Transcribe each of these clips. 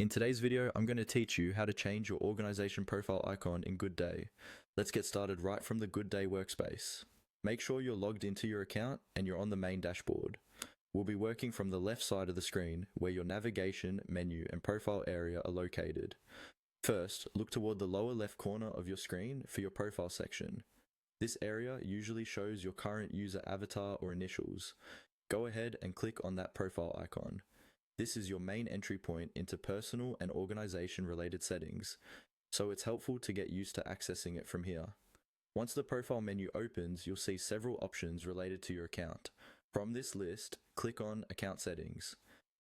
In today's video, I'm going to teach you how to change your organization profile icon in Goodday. Let's get started right from the Goodday workspace. Make sure you're logged into your account and you're on the main dashboard. We'll be working from the left side of the screen where your navigation, menu, and profile area are located. First, look toward the lower left corner of your screen for your profile section. This area usually shows your current user avatar or initials. Go ahead and click on that profile icon. This is your main entry point into personal and organization related settings, so it's helpful to get used to accessing it from here. Once the profile menu opens, you'll see several options related to your account. From this list, click on Account Settings.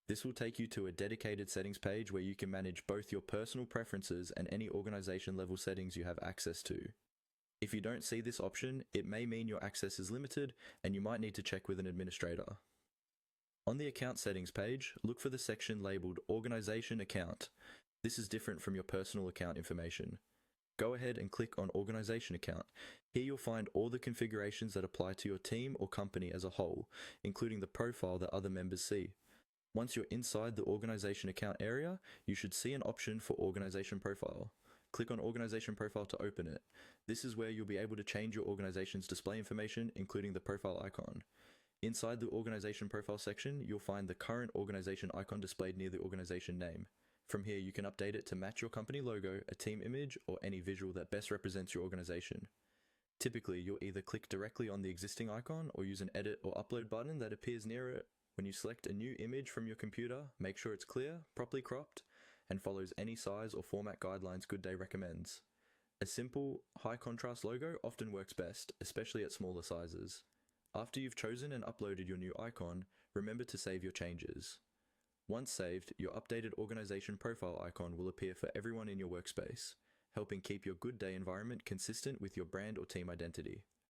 This will take you to a dedicated settings page where you can manage both your personal preferences and any organization level settings you have access to. If you don't see this option, it may mean your access is limited and you might need to check with an administrator. On the Account Settings page, look for the section labeled Organization Account. This is different from your personal account information. Go ahead and click on Organization Account. Here you'll find all the configurations that apply to your team or company as a whole, including the profile that other members see. Once you're inside the Organization Account area, you should see an option for Organization Profile. Click on Organization Profile to open it. This is where you'll be able to change your organization's display information, including the profile icon. Inside the Organization Profile section, you'll find the current organization icon displayed near the organization name. From here, you can update it to match your company logo, a team image, or any visual that best represents your organization. Typically, you'll either click directly on the existing icon or use an edit or upload button that appears near it. When you select a new image from your computer, make sure it's clear, properly cropped, and follows any size or format guidelines Goodday recommends. A simple, high contrast logo often works best, especially at smaller sizes. After you've chosen and uploaded your new icon, remember to save your changes. Once saved, your updated organization profile icon will appear for everyone in your workspace, helping keep your Goodday environment consistent with your brand or team identity.